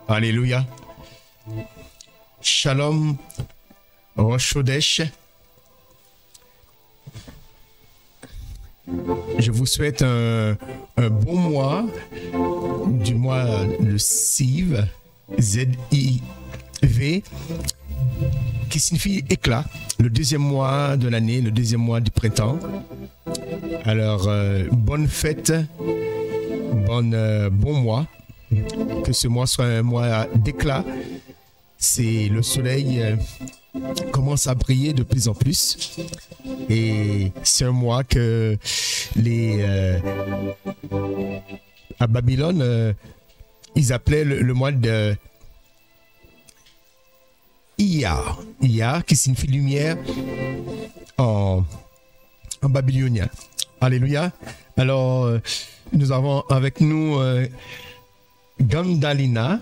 Alléluia. Shalom, Rosh Chodesh. Je vous souhaite un bon mois, du mois de Ziv, Z-I-V, qui signifie éclat, le deuxième mois de l'année, le deuxième mois du printemps. Alors, bonne fête, bon mois, que ce mois soit un mois d'éclat. C'est le soleil commence à briller de plus en plus et c'est un mois que à Babylone ils appelaient le mois de Iyar, qui signifie lumière en babylonien. Alléluia. Alors nous avons avec nous Gandalina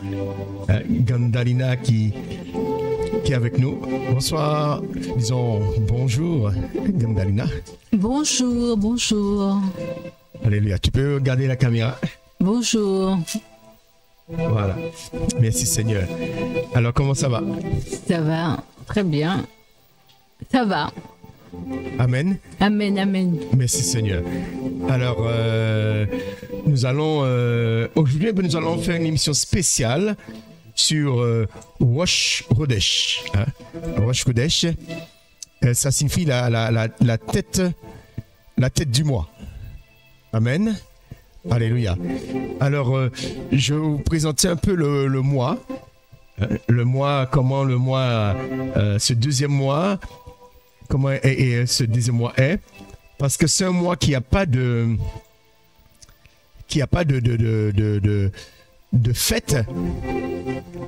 qui est avec nous. Bonsoir, disons bonjour Gandalina. Bonjour. Alléluia, tu peux regarder la caméra. Bonjour. Voilà, merci Seigneur. Alors comment ça va? Ça va, très bien. Ça va. Amen. Amen. Merci Seigneur. Alors, nous allons aujourd'hui, nous allons faire une émission spéciale sur Rosh Chodesh. Rosh Chodesh, ça signifie la tête du mois. Amen. Alléluia. Alors, je vais vous présenter un peu le mois. Le mois, comment le mois, ce deuxième mois, comment ce deuxième mois est. Parce que c'est un mois qui n'a pas de fête,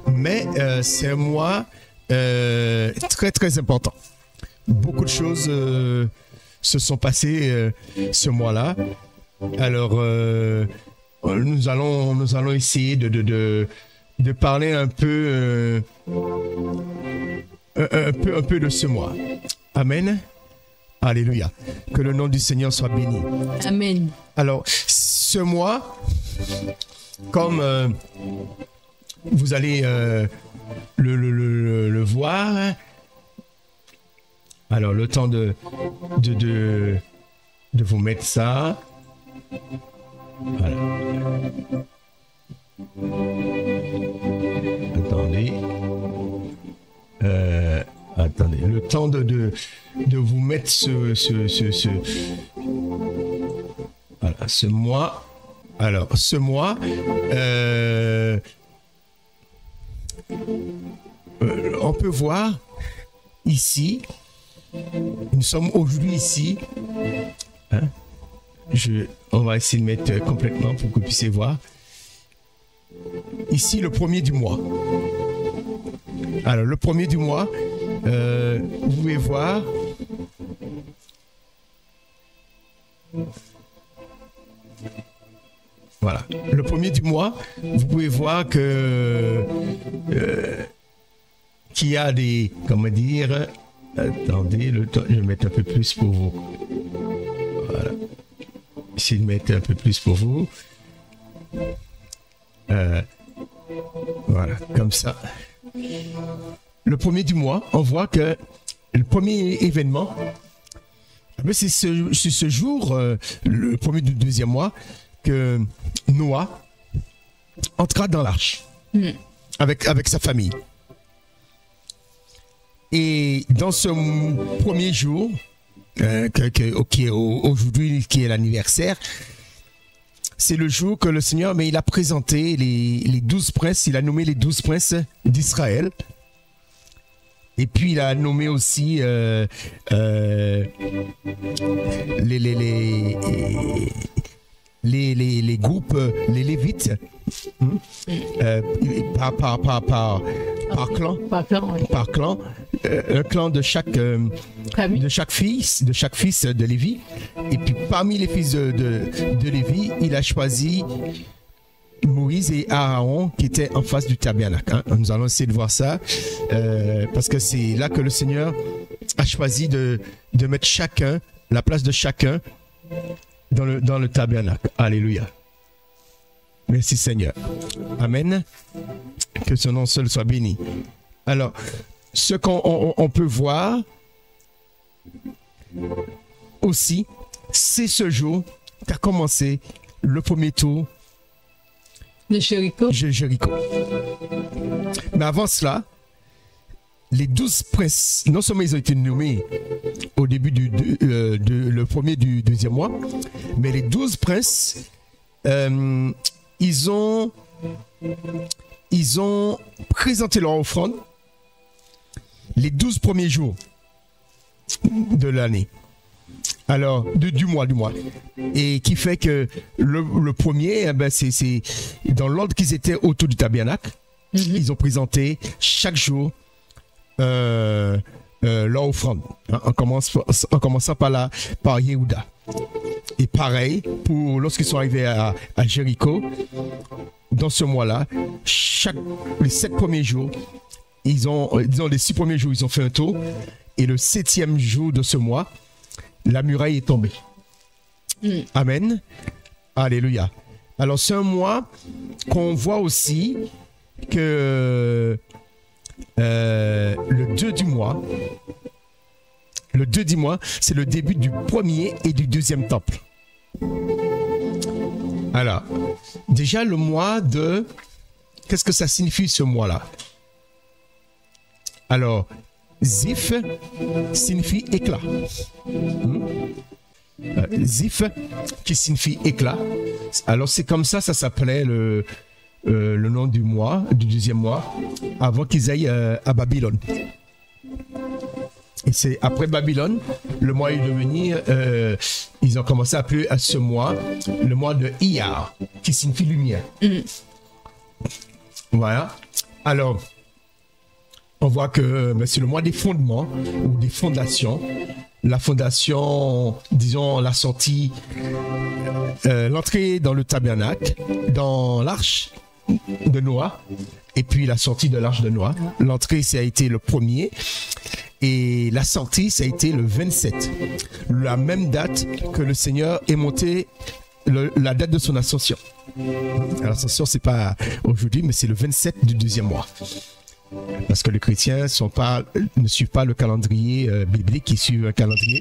mais c'est un mois très très important. Beaucoup de choses se sont passées ce mois-là. Alors nous allons essayer de parler un peu de ce mois. Amen. Alléluia. Que le nom du Seigneur soit béni. Amen. Alors, ce mois, comme vous allez le voir, alors le temps de vous mettre ça. Voilà. Attendez, le temps de vous mettre voilà, ce mois. Alors, ce mois, on peut voir ici, nous sommes aujourd'hui ici. Hein? On va essayer de mettre complètement pour que vous puissiez voir. Ici, le premier du mois. Alors, le premier du mois, vous pouvez voir. Voilà. Le premier du mois, vous pouvez voir que qu'il y a des, comment dire, attendez, je vais mettre un peu plus pour vous. Voilà. Essayer de mettre un peu plus pour vous. Voilà, comme ça. Le premier du mois, on voit que le premier événement, c'est ce jour, le premier du deuxième mois, que Noah entra dans l'arche avec sa famille. Et dans ce premier jour, aujourd'hui qui est l'anniversaire, c'est le jour que le Seigneur, mais il a présenté les 12 princes, il a nommé les 12 princes d'Israël. Et puis il a nommé aussi les groupes, les Lévites, par clan, Oui. par clan, un clan de chaque fils de Lévi. Et puis parmi les fils de Lévi, il a choisi Moïse et Aaron qui étaient en face du tabernacle. Hein. Nous allons essayer de voir ça parce que c'est là que le Seigneur a choisi de mettre chacun, la place de chacun dans le tabernacle. Alléluia. Merci Seigneur. Amen. Que son nom seul soit béni. Alors, ce qu'on peut voir aussi, c'est ce jour qu'a commencé le premier tour De Jéricho. Jéricho. Mais avant cela, les 12 princes, non seulement ils ont été nommés au début le premier du deuxième mois, mais les 12 princes, ils ont présenté leur offrande les 12 premiers jours de l'année. Alors, du mois. Et qui fait que le premier, eh ben, c'est dans l'ordre qu'ils étaient autour du tabernacle, ils ont présenté chaque jour leur offrande, hein, en commençant par Yehuda. Et pareil, lorsqu'ils sont arrivés à Jéricho, dans ce mois-là, les 7 premiers jours, les 6 premiers jours, ils ont fait un tour, et le 7e jour de ce mois, la muraille est tombée. Amen. Alléluia. Alors, c'est un mois qu'on voit aussi que le 2 du mois, c'est le début du premier et du deuxième temple. Alors, déjà le mois de... Qu'est-ce que ça signifie ce mois-là? Alors, Zif signifie éclat. Zif qui signifie éclat. Alors c'est comme ça s'appelait le nom du mois, du deuxième mois, avant qu'ils aillent à Babylone. Et c'est après Babylone, le mois est devenu, ils ont commencé à appeler à ce mois le mois de Iyar, qui signifie lumière. Voilà. Alors, on voit que c'est le mois des fondements ou des fondations. La fondation, disons, la sortie, l'entrée dans le tabernacle, dans l'arche de Noé, et puis la sortie de l'arche de Noé. L'entrée, ça a été le premier, et la sortie, ça a été le 27. La même date que le Seigneur est monté, la date de son ascension. L'ascension, c'est pas aujourd'hui, mais c'est le 27 du deuxième mois. Parce que les chrétiens ne suivent pas le calendrier biblique, ils suivent un calendrier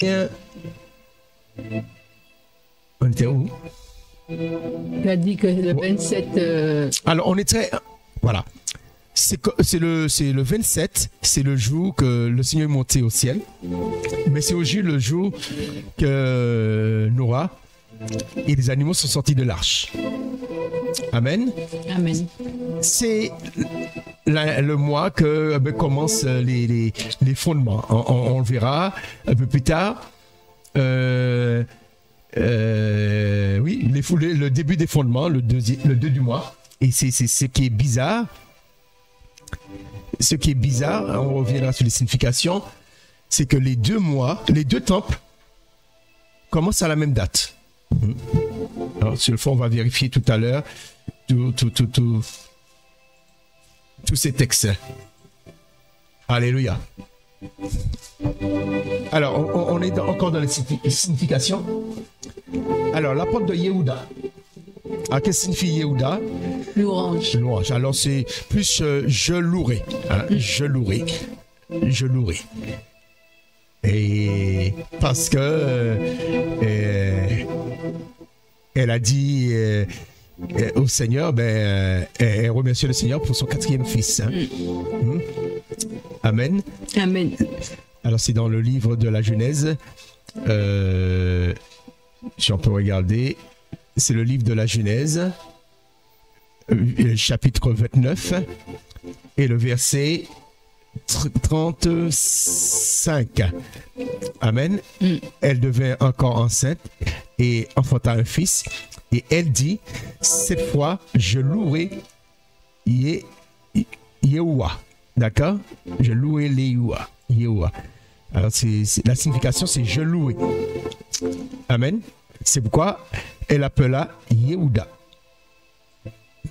païen. On était où? Tu as dit que le 27... Alors, on est très... Voilà. C'est le 27, c'est le jour que le Seigneur est monté au ciel. Mais c'est aussi le jour que Noé et les animaux sont sortis de l'arche. Amen. Amen. C'est le mois que commencent les fondements. On le verra un peu plus tard. Oui, le début des fondements, le 2 du mois. Et c'est ce qui est bizarre. Ce qui est bizarre, on reviendra sur les significations, c'est que les 2 mois, les 2 temples commencent à la même date. Alors, sur le fond, on va vérifier tout à l'heure tous ces textes. Alléluia. Alors, on est encore dans les significations. Alors, la porte de Yehuda. Ah, qu'est-ce que signifie Yehuda? Louange. Louange. Alors, c'est plus je louerai. Hein? Je louerai. Je louerai. Et parce que elle a dit au Seigneur, elle remercie le Seigneur pour son 4e fils. Hein? Amen. Amen. Alors c'est dans le livre de la Genèse, si on peut regarder, c'est le livre de la Genèse, chapitre 29, et le verset 35. Amen. Elle devint encore enceinte et enfanta un fils. Et elle dit, cette fois, je louerai Yehoua. D'accord? Je louerai Yehoua. Alors, la signification, c'est je louerai. Amen. C'est pourquoi elle appela Yehuda.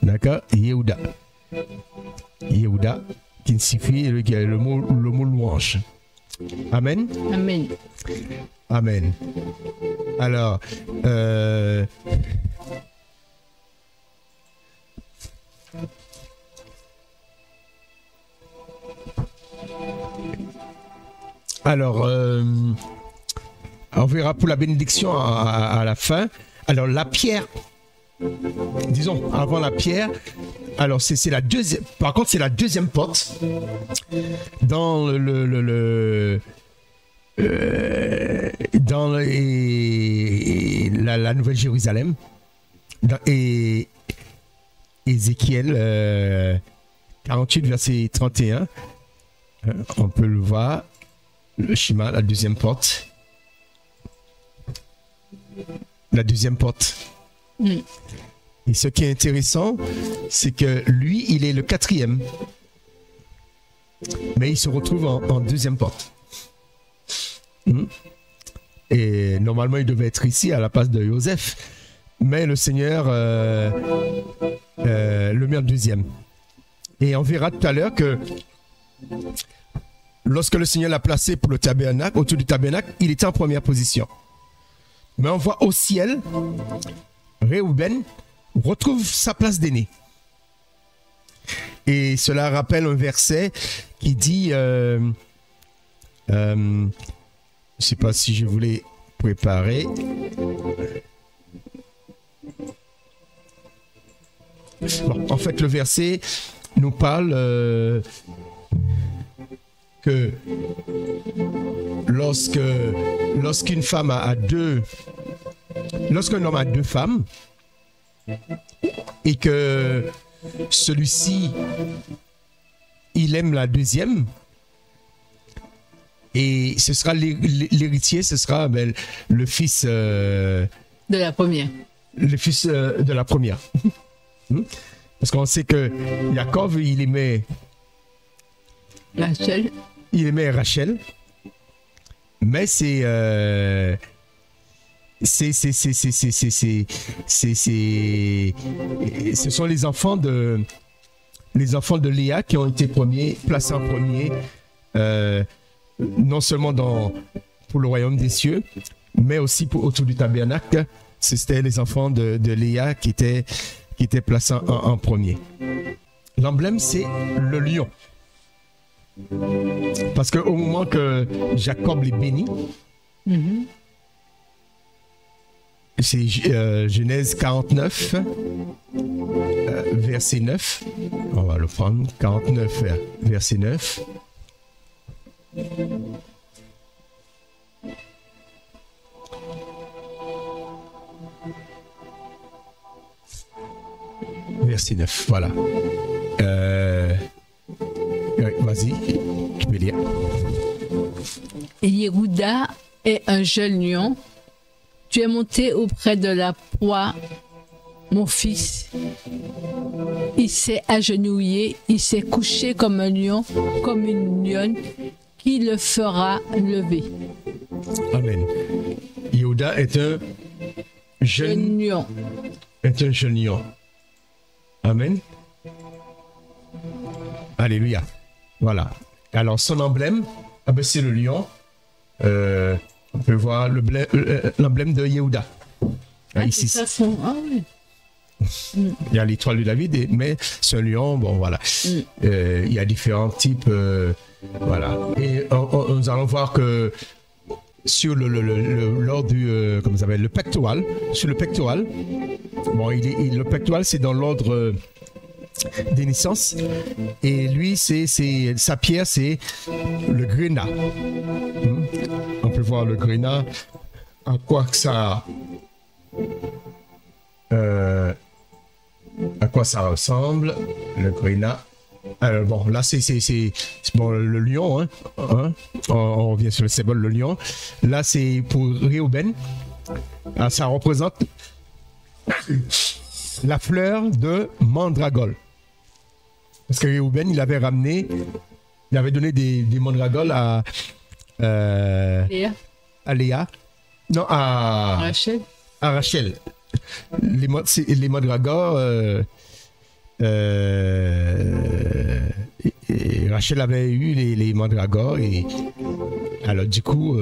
D'accord? Yehuda. Yehuda, qui signifie le mot louange. Amen. Amen. Amen. Alors, on verra pour la bénédiction à la fin. Alors, la pierre, disons, avant la pierre, alors c'est la deuxième, par contre, c'est la deuxième porte dans la Nouvelle Jérusalem, et Ézéchiel 48, verset 31, on peut le voir, le schéma, la deuxième porte. La deuxième porte. Et ce qui est intéressant, c'est que lui, il est le quatrième. Mais il se retrouve en deuxième porte. Et normalement, il devait être ici à la place de Joseph. Mais le Seigneur le met en deuxième. Et on verra tout à l'heure que lorsque le Seigneur l'a placé pour le tabernacle, autour du tabernacle, il était en première position. Mais on voit au ciel, Réhouben retrouve sa place d'aîné. Et cela rappelle un verset qui dit, je ne sais pas si je voulais préparer. Bon, en fait, le verset nous parle que lorsqu'une femme lorsqu'un homme a deux femmes et que celui-ci il aime la deuxième, et ce sera l'héritier, ce sera le fils de la première. Le fils de la première. Parce qu'on sait que Jacob, il aimait Rachel. Il aimait Rachel, mais ce sont les enfants de Léa qui ont été placés en premier, non seulement pour le royaume des cieux, mais aussi autour du tabernacle. C'était les enfants de Léa qui étaient placés en premier. L'emblème, c'est le lion. Parce qu'au moment que Jacob les bénit, c'est Genèse 49, verset 9. On va le prendre. 49, verset 9. Verset 9, voilà. Vas-y, tu peux lire. Yehuda est un jeune lion. Tu es monté auprès de la proie, mon fils. Il s'est agenouillé, il s'est couché comme un lion, comme une lionne, qui le fera lever. Amen. Yehuda est un jeune lion. Est un jeune lion. Amen. Alléluia. Voilà. Alors, son emblème, c'est le lion. On peut voir l'emblème de Yehuda. Ici. Oui. Il y a l'étoile de David, mais c'est un lion. Bon, voilà. Il y a différents types. Voilà. Et nous allons voir que sur lors du comment ça s'appelle, le pectoral, sur le pectoral, bon, le pectoral, c'est dans l'ordre des naissances, et lui, sa pierre, c'est le grenat. On peut voir le grenat, à quoi ça ressemble, le grenat. Alors bon, là c'est bon, le lion, hein. On revient sur le symbole, le lion. Là c'est pour Réhouben. Ça représente la fleur de mandragore. Parce que Réhouben, il avait donné des mandragoles à Léa. Non, à Rachel. À Rachel. Les mandragores. Et Rachel avait eu les mandragores, et Alors du coup,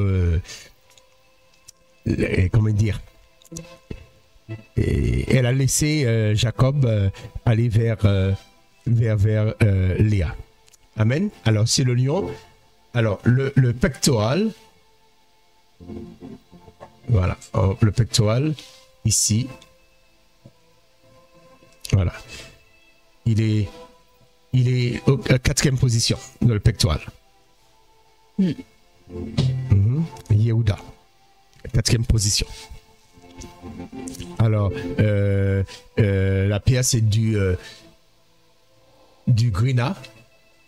comment dire, elle a laissé Jacob aller vers Léa. Amen. Alors c'est le lion. Alors le pectoral. Voilà, le pectoral ici. Voilà. Il est au 4e position dans le pectoral. Yehuda, 4e position. Alors, la pierre, c'est du grenat.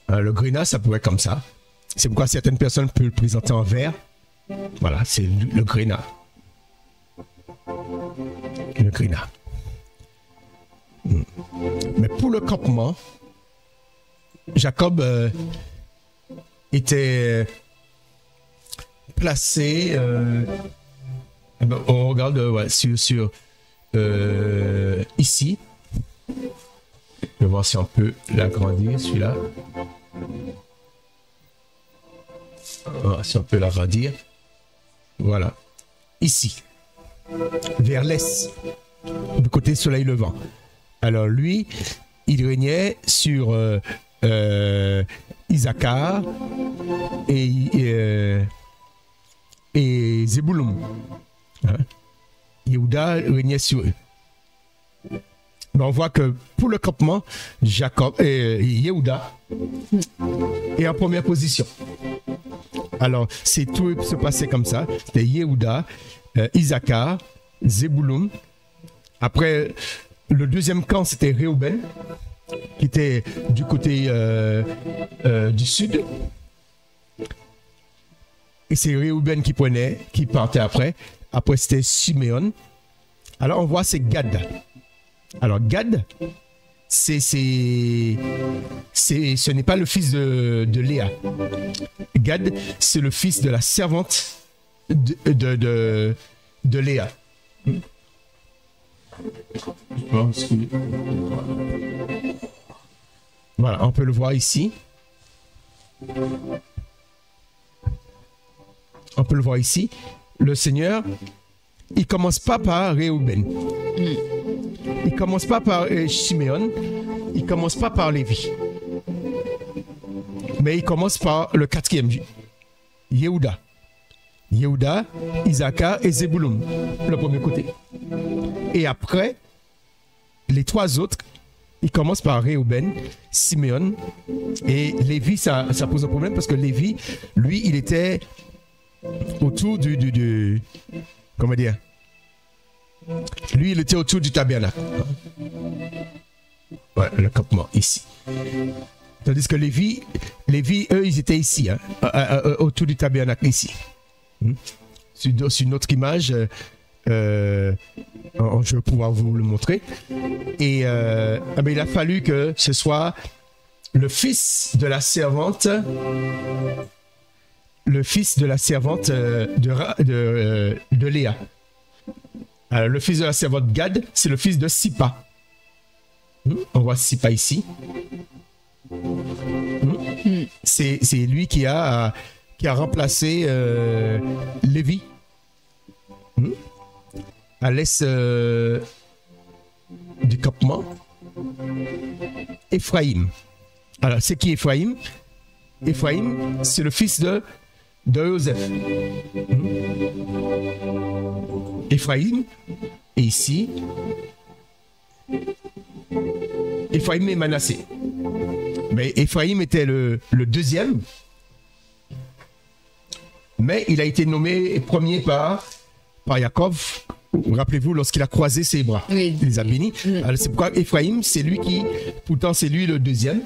Le grenat, ça pourrait être comme ça. C'est pourquoi certaines personnes peuvent le présenter en vert. Voilà, c'est le grenat. Le grenat. Mais pour le campement, Jacob était placé. On regarde sur ici. Je vais voir si on peut l'agrandir, celui-là. Si on peut l'agrandir. Voilà. Ici. Vers l'est. Du côté soleil levant. Alors lui, il régnait sur Issachar et Zébouloun. Hein? Yehuda régnait sur eux. Mais on voit que pour le campement, Yehuda est en première position. Alors, tout se passait comme ça. C'était Yehuda, Issachar, Zébouloun. Après, le deuxième camp, c'était Réhouben, qui était du côté du sud. Et c'est Réhouben qui partait après. Après, c'était Siméon. Alors, on voit, c'est Gad. Alors, Gad, ce n'est pas le fils de Léa. Gad, c'est le fils de la servante de Léa. Voilà, on peut le voir ici. On peut le voir ici. Le Seigneur, il commence pas par Réhouben. Il commence pas par Siméon. Il commence pas par Lévi. Mais il commence par le 4e, Yehuda. Yehuda, Issachar et Zébouloun, le premier côté. Et après, les 3 autres, ils commencent par Réhouben, Siméon et Lévi. Ça pose un problème parce que Lévi, lui, il était autour du comment dire? Lui, il était autour du tabernacle. Ouais, le campement, ici. Tandis que Lévi, eux, ils étaient ici, hein, autour du tabernacle, ici. Sur une autre image, je vais pouvoir vous le montrer. Et il a fallu que ce soit le fils de la servante, de Léa. Alors, le fils de la servante Gad, c'est le fils de Sipa. On voit Sipa ici. C'est lui qui a remplacé Lévi à l'est du campement. Éphraïm. Alors, c'est qui Éphraïm? Éphraïm, c'est le fils de Joseph. Éphraïm est ici. Éphraïm et Manassé. Mais Éphraïm était le deuxième. Mais il a été nommé premier par Jacob. Rappelez-vous, lorsqu'il a croisé ses bras, il les a bénis. Alors c'est pourquoi Éphraïm, c'est lui pourtant c'est lui le deuxième.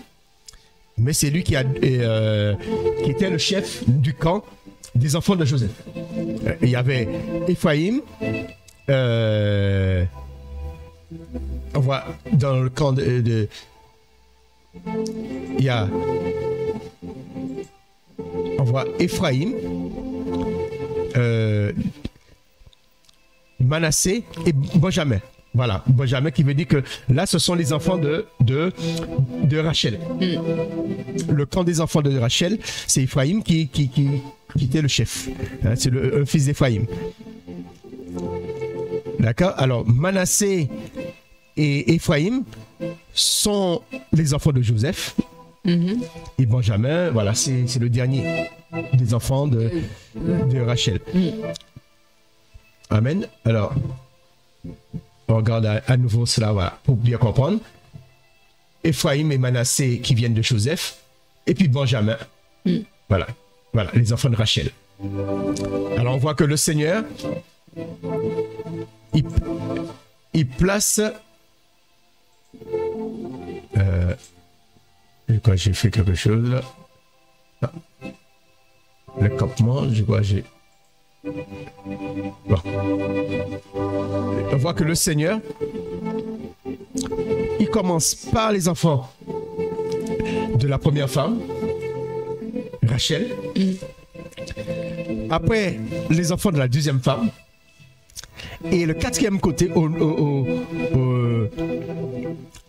Mais c'est lui qui était le chef du camp des enfants de Joseph. Il y avait Éphraïm, on voit dans le camp il y a, on voit Éphraïm, Manassé et Benjamin. Voilà, Benjamin qui veut dire que là, ce sont les enfants de Rachel. Le camp des enfants de Rachel, c'est Ephraïm qui était le chef. Hein, c'est un fils d'Ephraïm. D'accord. Alors, Manassé et Ephraïm sont les enfants de Joseph. Et Benjamin, voilà, c'est le dernier des enfants de Rachel. Amen. Alors, on regarde à nouveau cela, voilà, pour bien comprendre. Ephraïm et Manassé qui viennent de Joseph, et puis Benjamin. Voilà, les enfants de Rachel. Alors, on voit que le Seigneur, il place... quand j'ai fait quelque chose là. Ah. Le campement, je crois j'ai... Bon. On voit que le Seigneur, il commence par les enfants de la première femme, Rachel. Après, les enfants de la deuxième femme. Et le quatrième côté,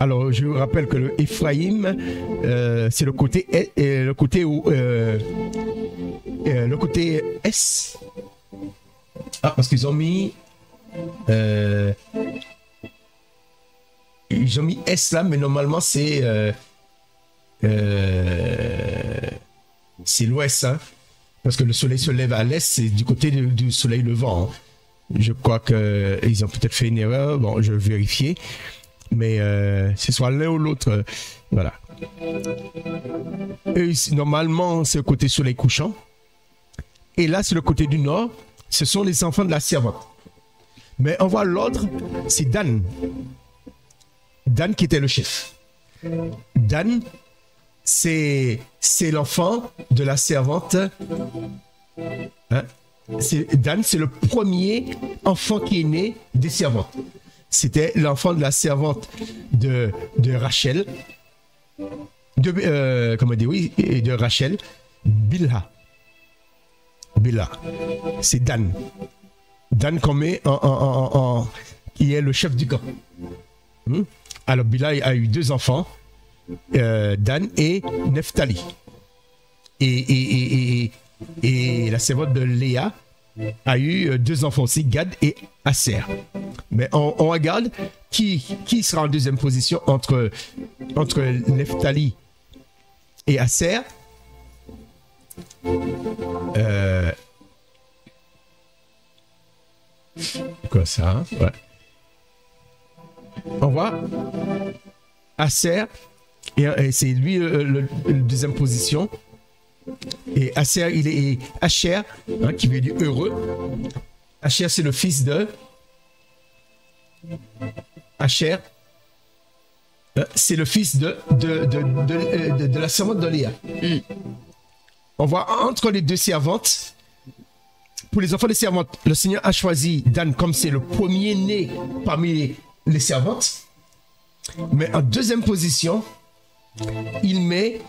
alors je vous rappelle que le Ephraïm, c'est le côté le côté S. Ah, parce qu'ils ont mis S là, mais normalement c'est l'ouest, hein, parce que le soleil se lève à l'est, c'est du côté du soleil levant. Hein. Je crois qu'ils ont peut-être fait une erreur. Bon, je vais vérifier. Mais c'est soit l'un ou l'autre. Voilà. Et normalement, c'est le côté soleil couchant. Et là, c'est le côté du nord. Ce sont les enfants de la servante. Mais on voit l'autre, c'est Dan. Dan qui était le chef. Dan, c'est l'enfant de la servante. Hein? Dan, c'est le premier enfant qui est né des servantes. C'était l'enfant de la servante de Rachel, de Rachel, Bilha. C'est Dan. Dan qu'on met qui est le chef du camp. Alors Bilha a eu deux enfants, Dan et Nephtali. Et la servante de Léa a eu deux enfants aussi, Gad et Aser. Mais on regarde qui sera en deuxième position entre Nephtali et Aser. Quoi ça, hein? Ouais. On voit Aser, et c'est lui le deuxième position. Et Aser, il est Asher, hein, qui veut dire heureux. Asher, c'est le fils de Asher. C'est le fils de la servante de Léa. On voit entre les deux servantes, pour les enfants des servantes, le Seigneur a choisi Dan comme c'est le premier né parmi les servantes. Mais en deuxième position, il met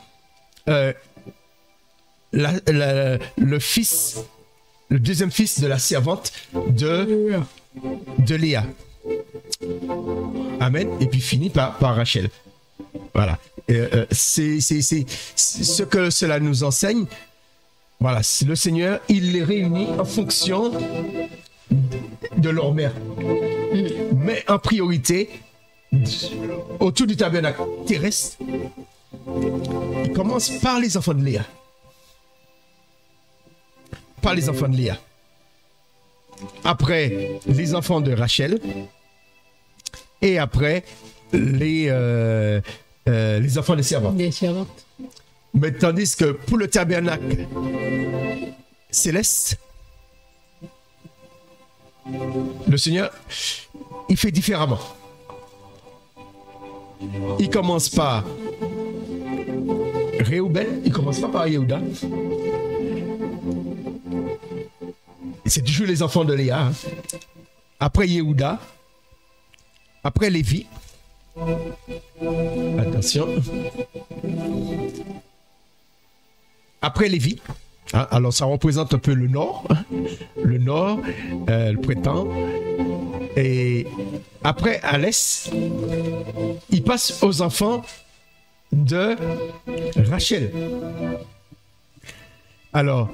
le deuxième fils de la servante de Léa. Amen. Et puis finit par Rachel. Voilà. C'est ce que cela nous enseigne. Voilà. Le Seigneur, il les réunit en fonction de leur mère. Mais en priorité, autour du tabernacle terrestre, il commence par les enfants de Léa. Par les enfants de Léa. Après, les enfants de Rachel. Et après, les enfants des servantes. Des servantes. Mais tandis que pour le tabernacle céleste, le Seigneur, il fait différemment. Il commence par Réhouben, il commence pas par Yehuda. C'est toujours les enfants de Léa. Hein. Après Yehuda, après Lévi. Attention. Après Lévi. Hein, alors ça représente un peu le nord. Hein, le nord, le printemps. Et après, à l'est, il passe aux enfants de Rachel. Alors,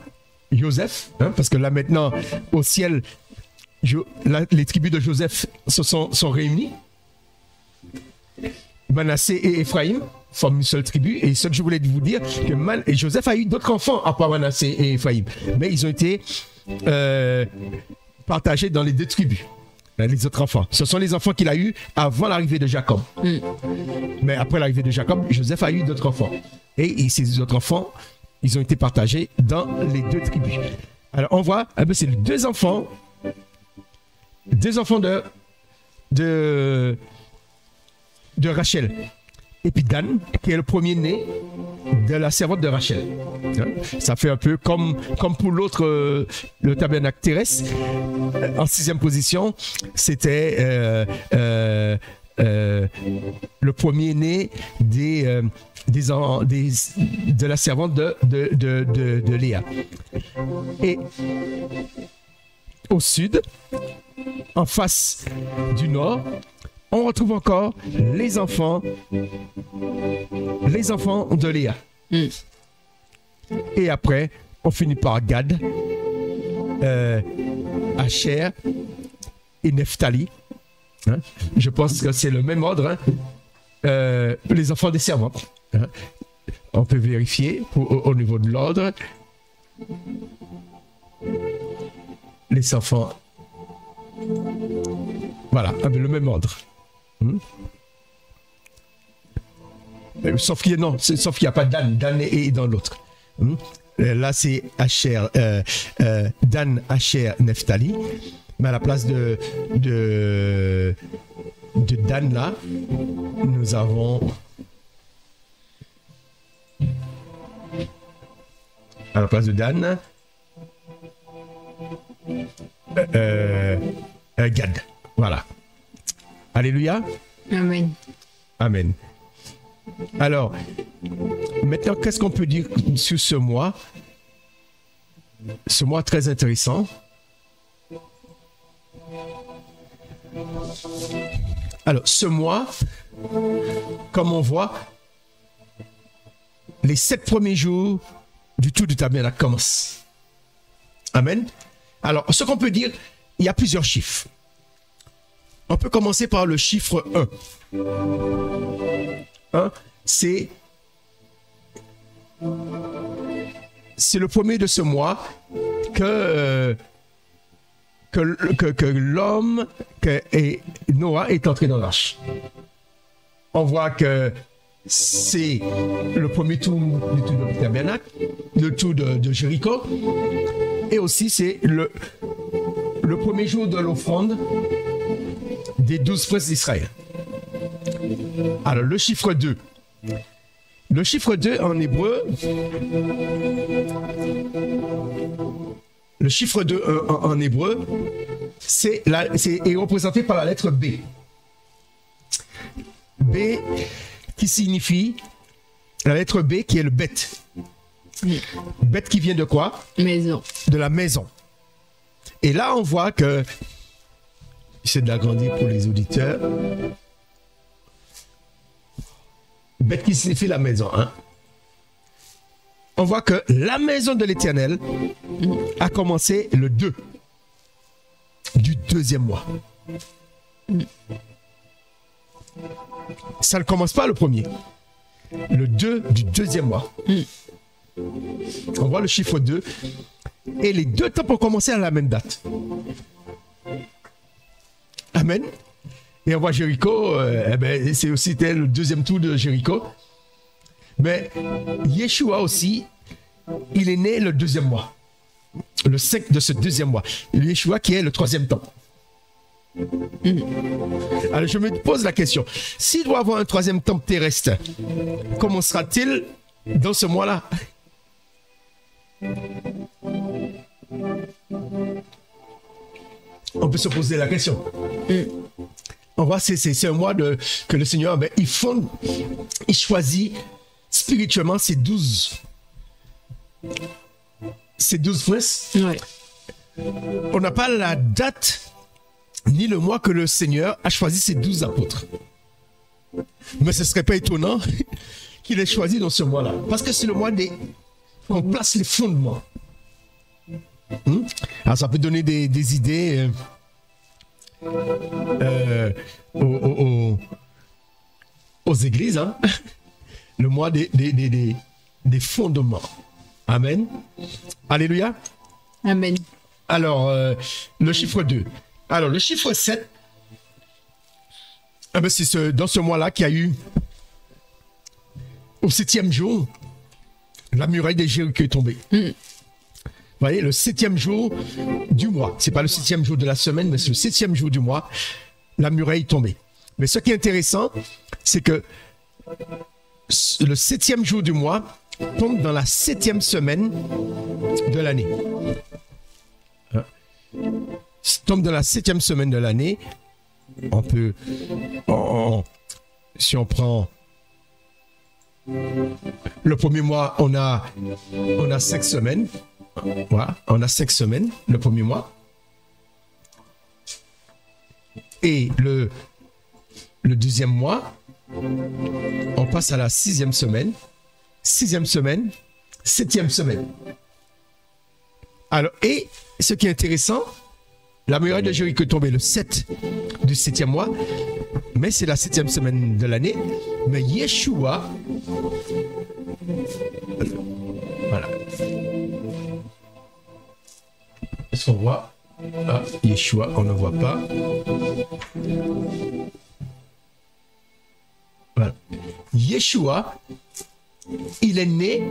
Joseph, parce que là maintenant, au ciel, les tribus de Joseph sont réunies. Manassé et Ephraïm forment une seule tribu. Et ce que je voulais vous dire, que Joseph a eu d'autres enfants à part Manassé et Ephraïm. Mais ils ont été partagés dans les deux tribus. Les autres enfants. Ce sont les enfants qu'il a eus avant l'arrivée de Jacob. Mais après l'arrivée de Jacob, Joseph a eu d'autres enfants. Et ces autres enfants, ils ont été partagés dans les deux tribus. Alors on voit, c'est les deux enfants de Rachel. Et puis Dan, qui est le premier-né de la servante de Rachel. Ça fait un peu comme pour l'autre, le tabernacle terrestre. En 6e position, c'était le premier-né de la servante de Léa. Et au sud, en face du nord, on retrouve encore les enfants de Léa. Et après, on finit par Gad, Asher et Nephtali. Je pense que c'est le même ordre. Les enfants des servantes. On peut vérifier au niveau de l'ordre. Les enfants. Voilà, le même ordre. Sauf qu'il n'y a pas Dan. Dan est dans l'autre. Là, c'est Asher, Dan, Asher, Nephtali. Mais à la place de Dan, là, nous avons. À la place de Dan, Gad. Voilà. Alléluia. Amen. Amen. Alors, maintenant, qu'est-ce qu'on peut dire sur ce mois? Ce mois très intéressant. Alors, ce mois, comme on voit, les 7 premiers jours du tour du tabernacle commencent. Amen. Alors, ce qu'on peut dire, il y a plusieurs chiffres. On peut commencer par le chiffre 1. 1, c'est le premier de ce mois que l'homme et Noah est entré dans l'arche. On voit que c'est le premier tour du tour du tabernacle, le tour de Jéricho, et aussi c'est le premier jour de l'offrande des 12 princes d'Israël. Alors, le chiffre 2. Le chiffre 2 en hébreu, est représenté par la lettre B. B qui signifie la lettre B qui est le bête. Bête qui vient de quoi? Maison. De la maison. Et là, on voit que j'essaie de l'agrandir pour les auditeurs. Bête qui signifie la maison. On voit que la maison de l'Éternel a commencé le 2 du 2e mois. Ça ne commence pas le 1er. Le 2 du 2e mois. On voit le chiffre 2. Et les 2 temples ont commencé à la même date. Amen. Et on voit Jéricho, c'est aussi le 2e tour de Jéricho. Mais Yeshua aussi, il est né le 2e mois. Le 5 de ce 2e mois. Yeshua qui est le 3e temple. Alors je me pose la question. S'il doit avoir un 3e temple terrestre, comment sera-t-il dans ce mois-là? On peut se poser la question. On voit, c'est un mois que le Seigneur, il choisit spirituellement ces 12 princes. Ouais. On n'a pas la date ni le mois que le Seigneur a choisi ses 12 apôtres. Mais ce ne serait pas étonnant qu'il ait choisi dans ce mois-là. Parce que c'est le mois qu'on place les fondements. Alors ça peut donner des idées aux églises. Hein? Le mois des fondements. Amen. Alléluia. Amen. Alors, le chiffre 2. Alors, le chiffre 7, c'est dans ce mois-là qu'il y a eu, au 7e jour, la muraille de Jéricho est tombée. Vous voyez, le 7e jour du mois. Ce n'est pas le 7e jour de la semaine, mais c'est le 7e jour du mois, la muraille est tombée. Mais ce qui est intéressant, c'est que le 7e jour du mois tombe dans la 7e semaine de l'année. Tombe dans la 7e semaine de l'année. On peut, si on prend le premier mois, on a 5 semaines. Voilà, on a 5 semaines, le premier mois. Et le deuxième mois, on passe à la 6e semaine. 6e semaine, 7e semaine. Alors, et ce qui est intéressant, la muraille de Jéricho est tombée le 7 du 7e mois, mais c'est la 7e semaine de l'année. Mais Yeshua, voilà. Est-ce qu'on voit? Ah, Yeshua, on ne voit pas. Voilà. Yeshua, il est né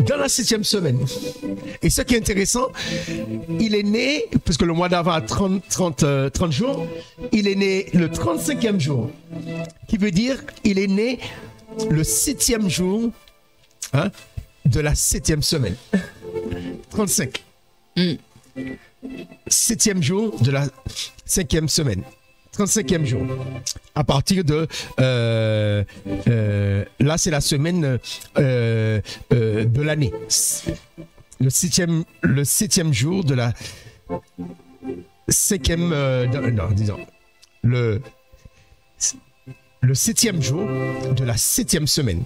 dans la 7e semaine. Et ce qui est intéressant, il est né, puisque le mois d'avant a 30 jours, il est né le 35e jour. Qui veut dire, il est né le 7e jour de la 7e semaine. 35. 7e jour de la 5e semaine. 35e jour. À partir de... là, c'est la semaine de l'année. Le 7e jour de la 5e... non, disons. Le 7e jour de la 7e semaine.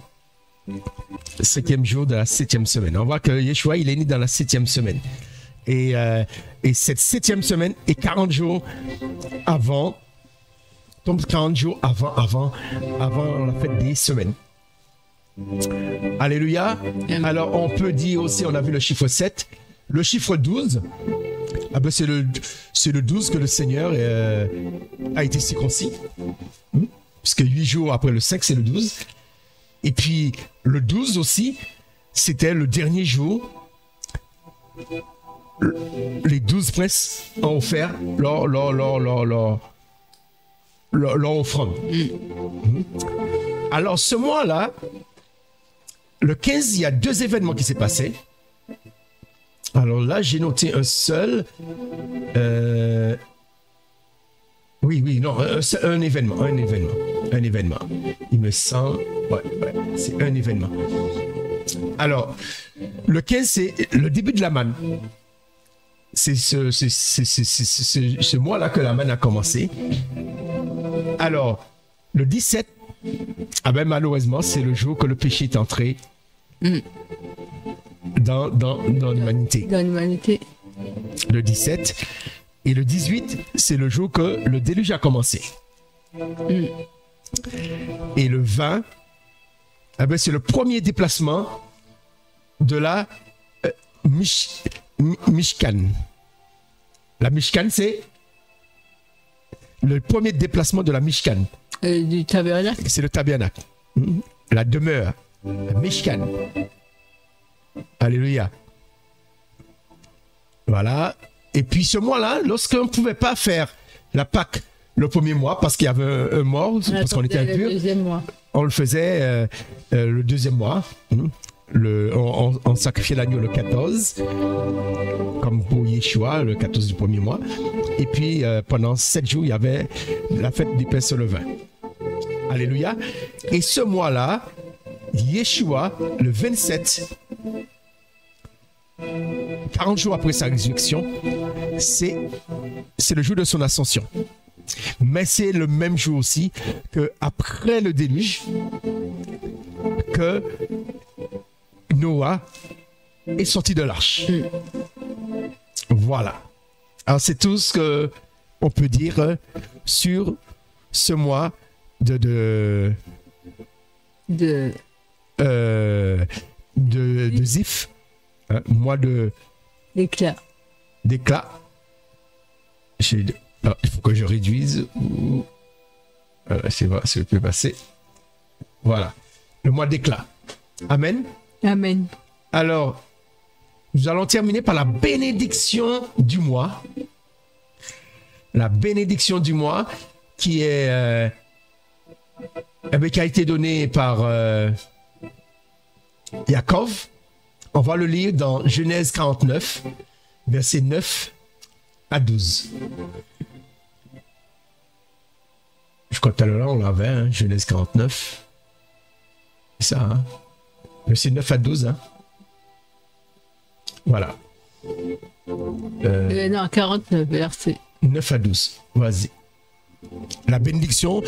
Le 5e jour de la 7e semaine. On voit que Yeshua, il est né dans la 7e semaine. Et cette 7e semaine est 40 jours avant... tombe 40 jours avant la fête des semaines. Alléluia. Alors, on peut dire aussi, on a vu le chiffre 7. Le chiffre 12, c'est le 12 que le Seigneur a été circoncis. Puisque 8 jours après le 5, c'est le 12. Et puis, le 12 aussi, c'était le dernier jour. Les 12 princes ont offert leur offrande. Alors, ce mois-là, le 15, il y a 2 événements qui s'est passé. Alors là, j'ai noté un seul. Un événement. Il me semble. Ouais, c'est un événement. Alors, le 15, c'est le début de la manne. C'est ce mois-là que la manne a commencé. Alors, le 17, malheureusement, c'est le jour que le péché est entré dans l'humanité. Dans l'humanité. Le 17. Et le 18, c'est le jour que le déluge a commencé. Et le 20, c'est le premier déplacement de la Mishkan. La Mishkan, c'est le premier déplacement de la Mishkan. Du tabernacle. C'est le tabernacle. La demeure. La Mishkan. Alléluia. Voilà. Et puis ce mois-là, lorsqu'on ne pouvait pas faire la Pâque le premier mois parce qu'il y avait un mort, parce qu'on était impur, on le faisait le deuxième mois. On sacrifiait l'agneau le 14, comme pour Yeshua, le 14 du premier mois. Et puis pendant 7 jours, il y avait la fête des pains sur le vin. Alléluia. Et ce mois-là, Yeshua, le 27, 40 jours après sa résurrection, c'est le jour de son ascension. Mais c'est le même jour aussi que après le déluge, que Noah est sorti de l'arche. Voilà. Alors c'est tout ce que on peut dire sur ce mois de Zif, hein, mois L'éclat. d'éclat. Il faut que je réduise. C'est vrai, ça peut passer. Voilà, le mois d'éclat. Amen. Amen. Alors, nous allons terminer par la bénédiction du mois. La bénédiction du mois qui est qui a été donnée par Yaakov. On va le lire dans Genèse 49, versets 9 à 12. Je crois que tout à l'heure on l'avait, hein, Genèse 49. C'est ça, hein? Versets 9 à 12. Hein? Voilà. Non, 49 versets. 9 à 12. Vas-y. La bénédiction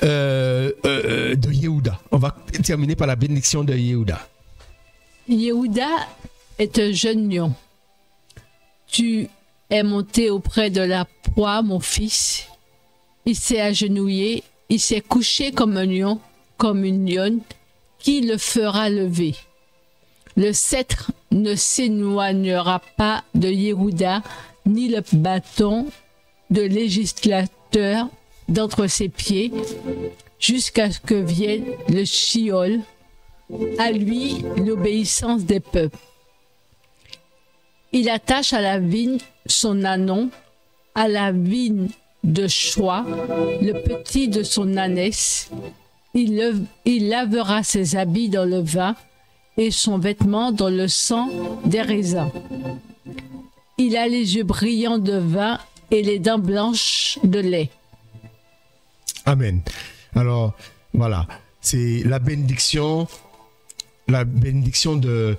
de Yehuda. On va terminer par la bénédiction de Yehuda. Yehuda est un jeune lion. Tu es monté auprès de la proie, mon fils. Il s'est agenouillé, il s'est couché comme un lion, comme une lionne. Qui le fera lever? Le sceptre ne s'éloignera pas de Yehuda, ni le bâton de législateur d'entre ses pieds, jusqu'à ce que vienne le Shiol, à lui l'obéissance des peuples. Il attache à la vigne son ânon, à la vigne de Choix, le petit de son ânesse. Il lavera ses habits dans le vin et son vêtement dans le sang des raisins. Il a les yeux brillants de vin et les dents blanches de lait. Amen. Alors, voilà, c'est la bénédiction de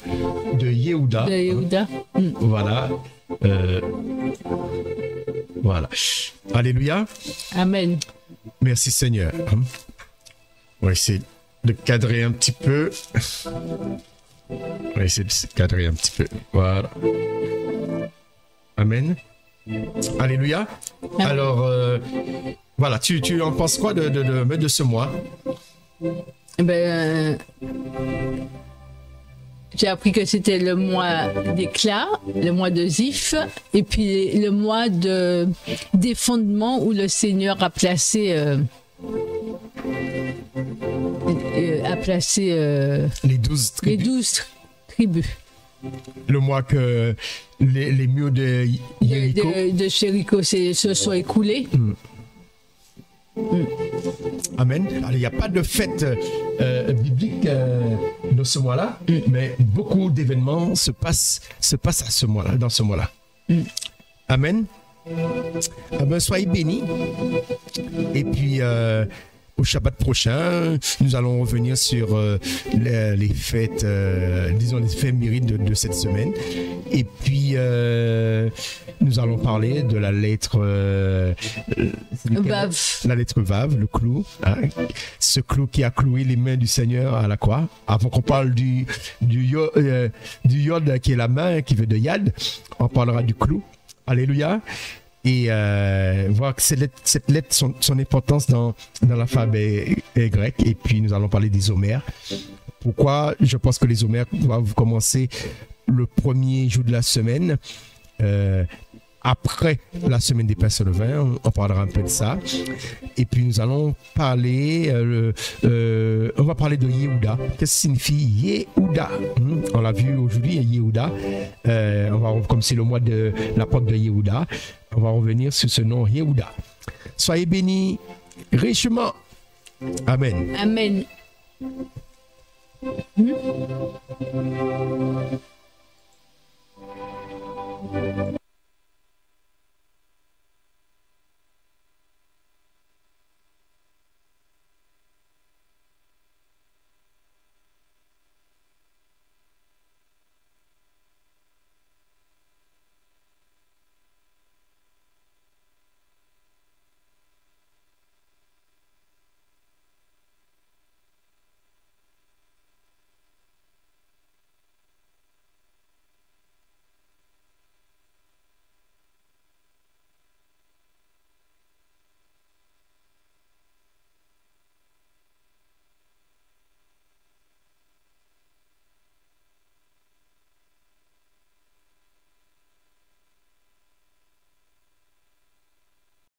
Yehuda. De Yehuda. Voilà. Voilà. Alléluia. Amen. Merci Seigneur. On va essayer de cadrer un petit peu. On va essayer de cadrer un petit peu. Voilà. Amen. Alléluia. Amen. Alors, voilà, tu en penses quoi de ce mois? J'ai appris que c'était le mois d'éclat, le mois de Zif, et puis le mois des fondements où le Seigneur a placé les 12 tribus. les 12 tribus Le mois que les murs de Jéricho. de Jéricho se sont écoulés. Amen. Alors, il n'y a pas de fête biblique dans ce mois-là, mais beaucoup d'événements se passent à ce mois-là, dans ce mois-là. Amen. Ah ben, soyez bénis. Et puis, au Shabbat prochain, nous allons revenir sur les fêtes, disons les fêtes mérites de cette semaine. Et puis, nous allons parler de la lettre Vav. La lettre Vav, le clou. Hein, ce clou qui a cloué les mains du Seigneur à la croix. Avant qu'on parle du yod qui est la main, qui veut de yad, on parlera du clou. Alléluia. Et voir que cette lettre, son importance dans l'alphabet grec. Et puis nous allons parler des homères. Pourquoi je pense que les homères doivent commencer le premier jour de la semaine, après la semaine des pains sans levain. On parlera un peu de ça. Et puis nous allons parler, on va parler de Yehuda. Qu'est-ce que signifie Yehuda? On l'a vu aujourd'hui, Yehuda. Comme c'est le mois de l'apôtre de Yehuda, on va revenir sur ce nom Yehuda. Soyez bénis richement. Amen. Amen.